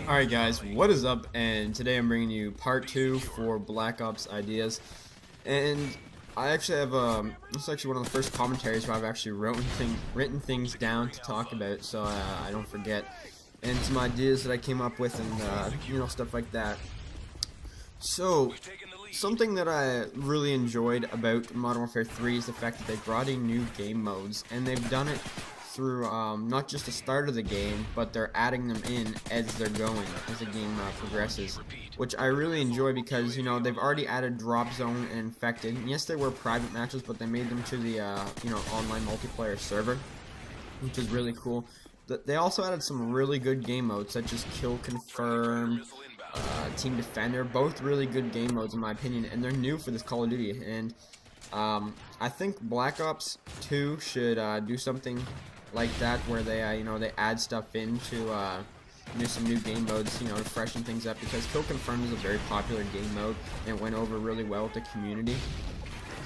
Alright guys, what is up? And today I'm bringing you part 2 for Black Ops ideas. And I actually have, this is actually one of the first commentaries where I've actually written things down to talk about so I don't forget. And some ideas that I came up with and, stuff like that. So, something that I really enjoyed about Modern Warfare 3 is the fact that they brought in new game modes. And they've done it through not just the start of the game, but they're adding them in as they're going, as the game progresses, which I really enjoy because, you know, they've already added Drop Zone and Infected. And yes, they were private matches, but they made them to the, online multiplayer server, which is really cool. They also added some really good game modes, such as Kill Confirmed, Team Defender, both really good game modes in my opinion, and they're new for this Call of Duty. And I think Black Ops 2 should do something like that, where they they add stuff into some new game modes, to freshen things up, because Kill Confirmed is a very popular game mode and it went over really well with the community.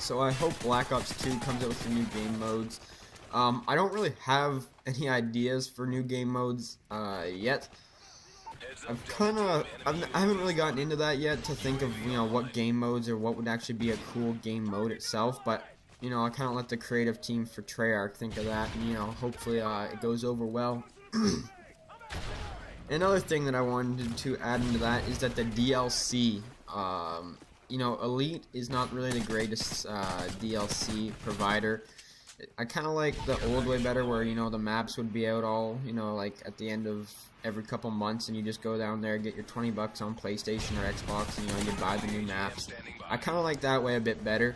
So I hope Black Ops 2 comes out with some new game modes. I don't really have any ideas for new game modes yet. I haven't really gotten into that yet to think of, what game modes or what would actually be a cool game mode itself, but I kind of let the creative team for Treyarch think of that, and hopefully it goes over well. Another thing that I wanted to add into that is that the DLC, Elite is not really the greatest DLC provider. I kind of like the old way better, where the maps would be out all like at the end of every couple months, and you just go down there, get your 20 bucks on PlayStation or Xbox, and you buy the new maps. I kind of like that way a bit better.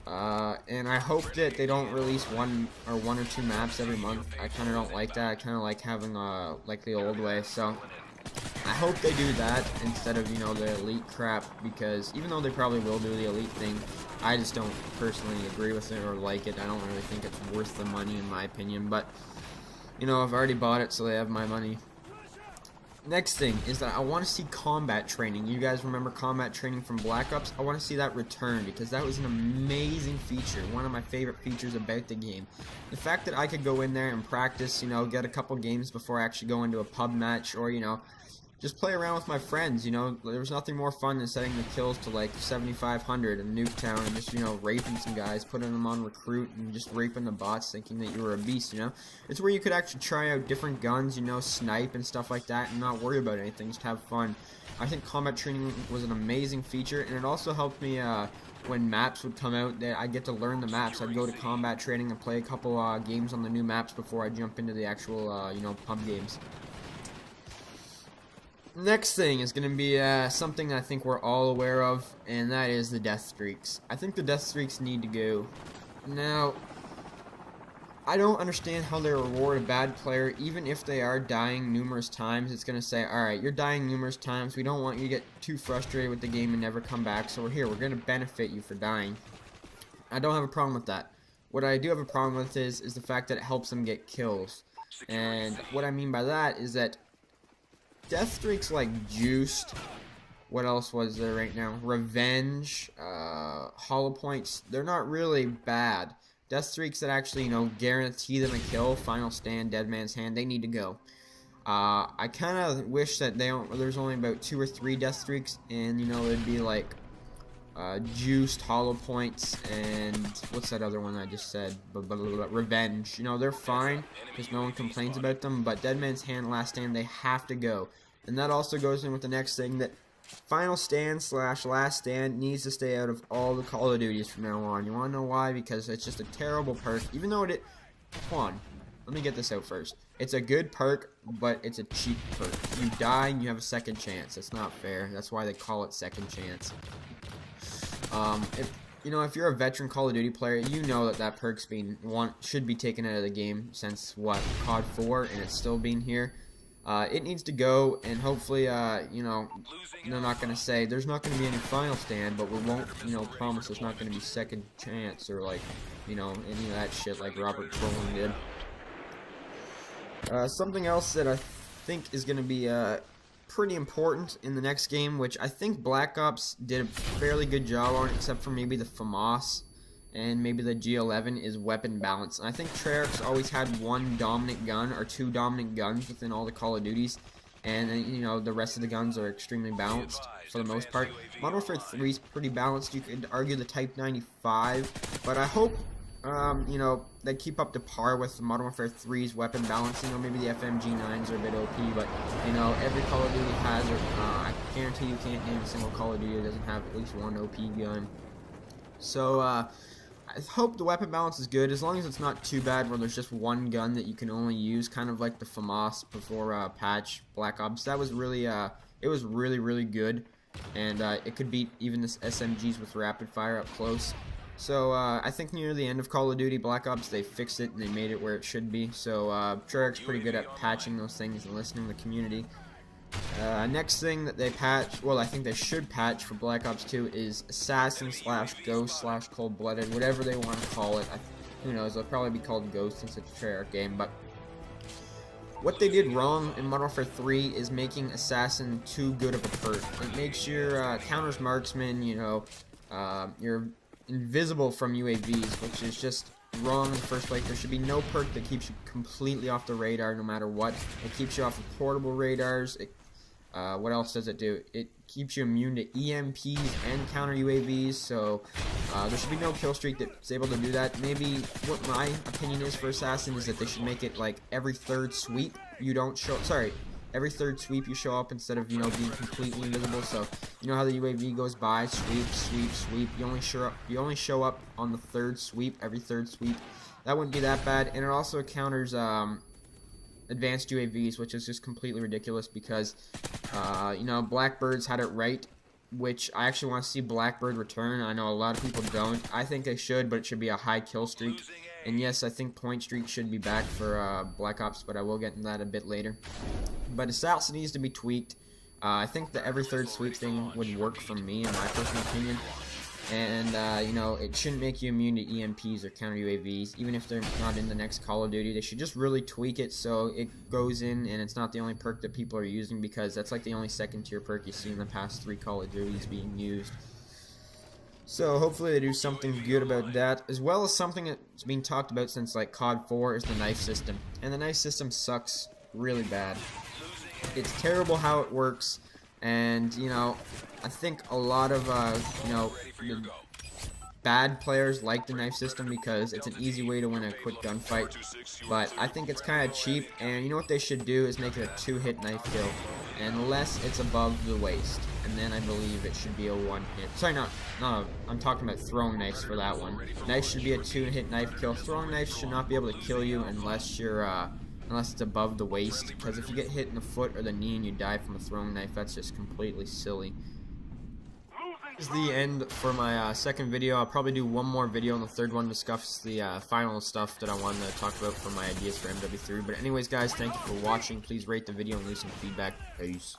And I hope that they don't release one or two maps every month. I kind of don't like that. I kind of like having like the old way. So I hope they do that instead of the Elite crap, because even though they probably will do the Elite thing, I just don't personally agree with it or like it. I don't really think it's worth the money in my opinion. But I've already bought it, so they have my money. Next thing is that I want to see combat training. You guys remember combat training from Black Ops? I want to see that return, because that was an amazing feature, one of my favorite features about the game. The fact that I could go in there and practice, get a couple games before I actually go into a pub match, or just play around with my friends. There was nothing more fun than setting the kills to like 7,500 in Nuketown and just raping some guys, putting them on recruit, and just raping the bots, thinking that you were a beast. It's where you could actually try out different guns, snipe and stuff like that, and not worry about anything, just have fun. I think combat training was an amazing feature, and it also helped me when maps would come out. That I get to learn the maps. I'd go to combat training and play a couple games on the new maps before I jump into the actual pub games. Next thing is going to be something that I think we're all aware of, and that is the death streaks. I think the death streaks need to go. Now, I don't understand how they reward a bad player, even if they are dying numerous times. It's going to say, alright, you're dying numerous times, we don't want you to get too frustrated with the game and never come back, so we're going to benefit you for dying. I don't have a problem with that. What I do have a problem with is the fact that it helps them get kills. And what I mean by that is that death streaks like Juiced, what else was there right now? Revenge, Hollow Points, they're not really bad. Death streaks that actually, guarantee them a kill, Final Stand, Dead Man's Hand, they need to go. I kind of wish that there's only about 2 or 3 death streaks, and, it'd be like, Juiced, Hollow Points, and what's that other one I just said? Revenge. They're fine because no one complains about them, but Dead Man's Hand, Last Stand, they have to go. And that also goes in with the next thing, that Final Stand / Last Stand needs to stay out of all the Call of Duties from now on. You want to know why? Because it's just a terrible perk. Even though hold on, let me get this out first. It's a good perk, but it's a cheap perk. You die and you have a second chance. That's not fair. That's why they call it second chance. If you're a veteran Call of Duty player, you know that perk's should be taken out of the game since COD 4, and it's still being here. It needs to go, and hopefully, they're not going to say there's not going to be any Final Stand, but we won't, promise there's not going to be second chance or like, any of that shit like Robert Trolling did. Something else that I think is going to be pretty important in the next game, which I think Black Ops did a fairly good job on, except for maybe the FAMAS and maybe the G11, is weapon balance. And I think Treyarch's always had one dominant gun or two dominant guns within all the Call of Duties. and you know, the rest of the guns are extremely balanced for the most part. Modern Warfare 3 is pretty balanced. You could argue the Type 95, but I hope you know, they keep up to par with Modern Warfare 3's weapon balancing. Or maybe the FMG9s are a bit OP, but you know, every Call of Duty has, I guarantee you can't name a single Call of Duty that doesn't have at least one OP gun. So I hope the weapon balance is good, as long as it's not too bad where there's just one gun that you can only use, kind of like the FAMAS before patch Black Ops. That was really it was really good, and it could beat even this SMGs with rapid fire up close. So I think near the end of Call of Duty Black Ops, they fixed it and they made it where it should be. So Treyarch's pretty good at patching those things and listening to the community. Next thing that they patch, well, I think they should patch for Black Ops 2 is Assassin / Ghost / Cold Blooded, whatever they want to call it. Who knows? It'll probably be called Ghost since it's a Treyarch game. But what they did wrong in Modern Warfare 3 is making Assassin too good of a perk. It makes your counters marksman, you know, you're invisible from UAVs, which is just wrong in the first place. There should be no perk that keeps you completely off the radar no matter what. It keeps you off of portable radars. What else does it do? It keeps you immune to EMPs and counter UAVs, so there should be no kill streak that's able to do that. Maybe what my opinion is for Assassin is that they should make it like every third sweep you don't show, every third sweep you show up instead of, you know, being completely invisible. So you know how the UAV goes by, sweep, sweep, sweep. You only show up on the third sweep, every third sweep. That wouldn't be that bad, and it also counters advanced UAVs, which is just completely ridiculous because you know, Blackbird's had it right, which I actually want to see Blackbird return. I know a lot of people don't. I think they should, but it should be a high kill streak. And yes, I think point streak should be back for Black Ops, but I will get into that a bit later. But Assassin needs to be tweaked. I think the every third sweep thing would work for me, in my personal opinion. And, you know, it shouldn't make you immune to EMPs or counter UAVs, even if they're not in the next Call of Duty. They should just really tweak it so it goes in and it's not the only perk that people are using, because that's like the only second tier perk you see in the past 3 Call of Duties being used. So hopefully they do something good about that, as well as something that's been talked about since like COD 4 is the knife system. And the knife system sucks really bad. It's terrible how it works, and you know, I think a lot of you know, the bad players like the knife system because it's an easy way to win a quick gunfight. But I think it's kind of cheap, and you know what they should do is make it a 2-hit knife kill, unless it's above the waist, and then I believe it should be a 1-hit. Sorry, I'm talking about throwing knives for that one. Knife should be a 2-hit knife kill. Throwing knives should not be able to kill you unless you're unless it's above the waist, because if you get hit in the foot or the knee and you die from a throwing knife, that's just completely silly. This is the end for my second video. I'll probably do one more video, and the third one discuss the final stuff that I wanted to talk about for my ideas for MW3. But anyways, guys, thank you for watching. Please rate the video and leave some feedback. Peace.